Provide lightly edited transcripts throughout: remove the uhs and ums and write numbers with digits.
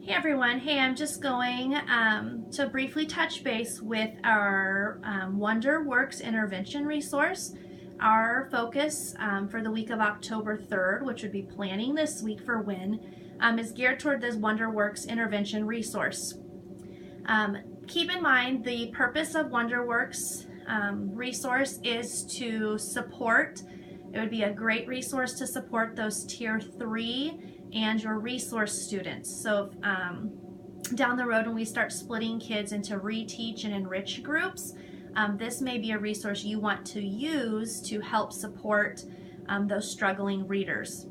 Hey everyone, hey, I'm just going to briefly touch base with our WonderWorks intervention resource. Our focus for the week of October 3rd, which would be planning this week for WIN, is geared toward this WonderWorks intervention resource. Keep in mind the purpose of WonderWorks resource is to support. It would be a great resource to support those Tier 3 and your resource students. So down the road when we start splitting kids into reteach and enrich groups, this may be a resource you want to use to help support those struggling readers.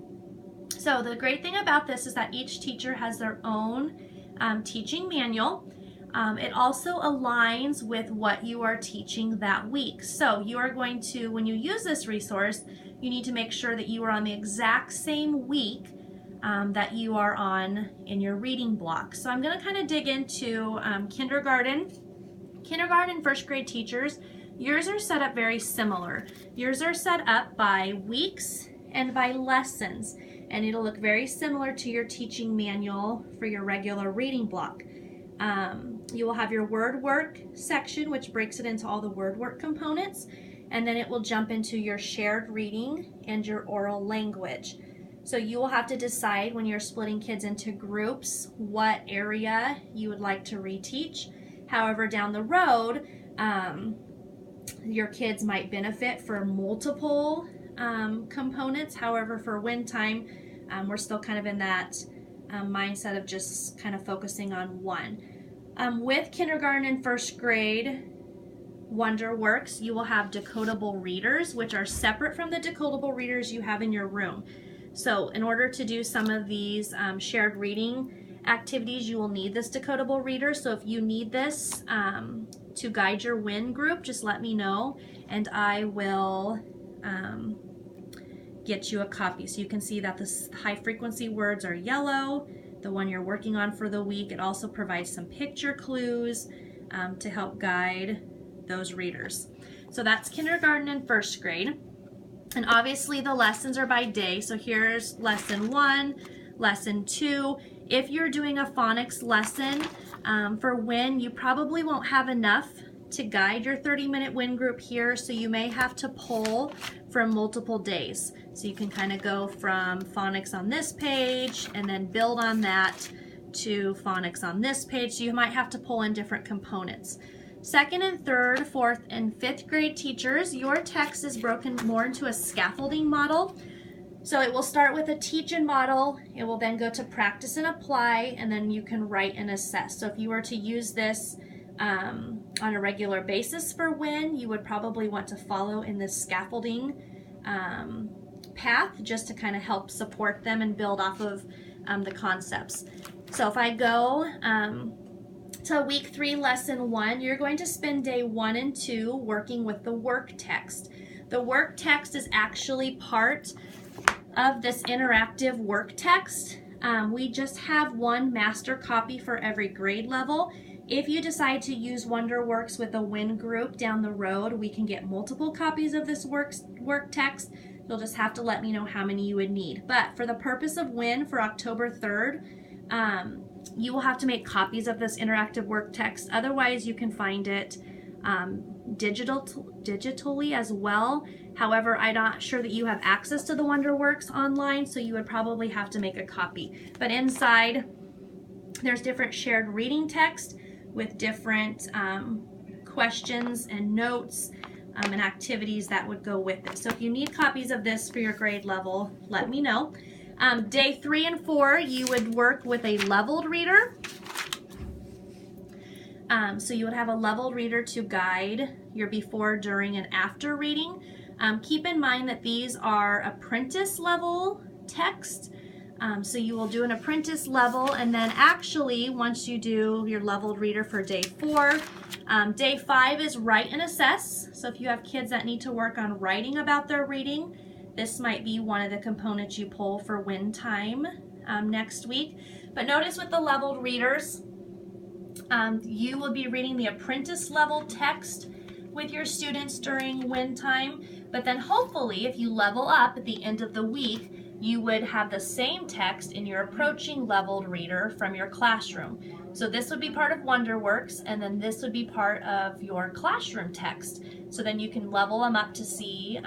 So the great thing about this is that each teacher has their own teaching manual. It also aligns with what you are teaching that week. So you are going to, when you use this resource, you need to make sure that you are on the exact same week that you are on in your reading block. So I'm going to kind of dig into kindergarten, first grade teachers. Yours are set up very similar. Yours are set up by weeks and by lessons, and it'll look very similar to your teaching manual for your regular reading block. You will have your word work section, which breaks it into all the word work components, and then it will jump into your shared reading and your oral language. So you will have to decide when you're splitting kids into groups what area you would like to reteach. However, down the road, your kids might benefit for multiple components. However, for WIN time, we're still kind of in that mindset of just kind of focusing on one. With kindergarten and first grade WonderWorks, you will have decodable readers, which are separate from the decodable readers you have in your room. So in order to do some of these shared reading activities, you will need this decodable reader. So if you need this to guide your WIN group, just let me know and I will get you a copy. So you can see that the high frequency words are yellow, the one you're working on for the week. It also provides some picture clues to help guide those readers. So that's kindergarten and first grade. And obviously the lessons are by day. So here's lesson 1, lesson 2. If you're doing a phonics lesson for WIN, you probably won't have enough to guide your 30-minute WIN group here. So you may have to pull from multiple days. So you can kind of go from phonics on this page and then build on that to phonics on this page. So you might have to pull in different components. Second and third, fourth and fifth grade teachers, your text is broken more into a scaffolding model. So it will start with a teach and model, it will then go to practice and apply, and then you can write and assess. So if you were to use this on a regular basis for WIN, you would probably want to follow in this scaffolding path just to kind of help support them and build off of the concepts. So if I go to week 3, lesson 1, you're going to spend day 1 and 2 working with the work text. The work text is actually part of this interactive work text. We just have one master copy for every grade level. If you decide to use WonderWorks with a WIN group down the road, we can get multiple copies of this work text. You'll just have to let me know how many you would need. But for the purpose of WIN for October 3rd, you will have to make copies of this interactive work text. Otherwise, you can find it digitally as well. However, I'm not sure that you have access to the WonderWorks online, so you would probably have to make a copy. But inside, there's different shared reading text with different questions and notes and activities that would go with it. So if you need copies of this for your grade level, let me know. Day 3 and 4, you would work with a leveled reader. So you would have a leveled reader to guide your before, during, and after reading. Keep in mind that these are apprentice level text. So you will do an apprentice level, and then actually once you do your leveled reader for day 4, day 5 is write and assess. So if you have kids that need to work on writing about their reading, this might be one of the components you pull for WIN time next week. But notice with the leveled readers, you will be reading the apprentice level text with your students during WIN time. But then hopefully if you level up at the end of the week, you would have the same text in your approaching leveled reader from your classroom. So this would be part of WonderWorks, and then this would be part of your classroom text. So then you can level them up to see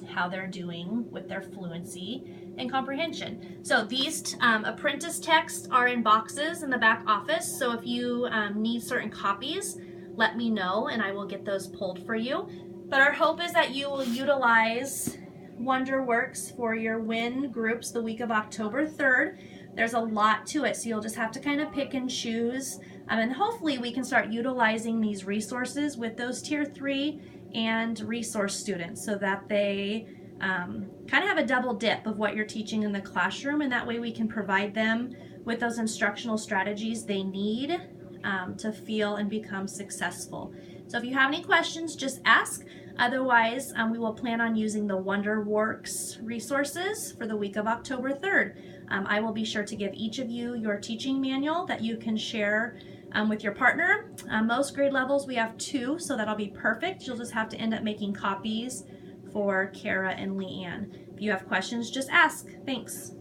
how they're doing with their fluency and comprehension. So these apprentice texts are in boxes in the back office. So if you need certain copies, let me know and I will get those pulled for you. But our hope is that you will utilize WonderWorks for your WIN groups the week of October 3rd. There's a lot to it, so you'll just have to kind of pick and choose. And hopefully we can start utilizing these resources with those Tier 3 and resource students so that they kind of have a double dip of what you're teaching in the classroom, and that way we can provide them with those instructional strategies they need to feel and become successful. So if you have any questions, just ask. Otherwise, we will plan on using the WonderWorks resources for the week of October 3rd. I will be sure to give each of you your teaching manual that you can share with your partner. Most grade levels we have 2, so that'll be perfect. You'll just have to end up making copies for Kara and Leanne. If you have questions, just ask. Thanks.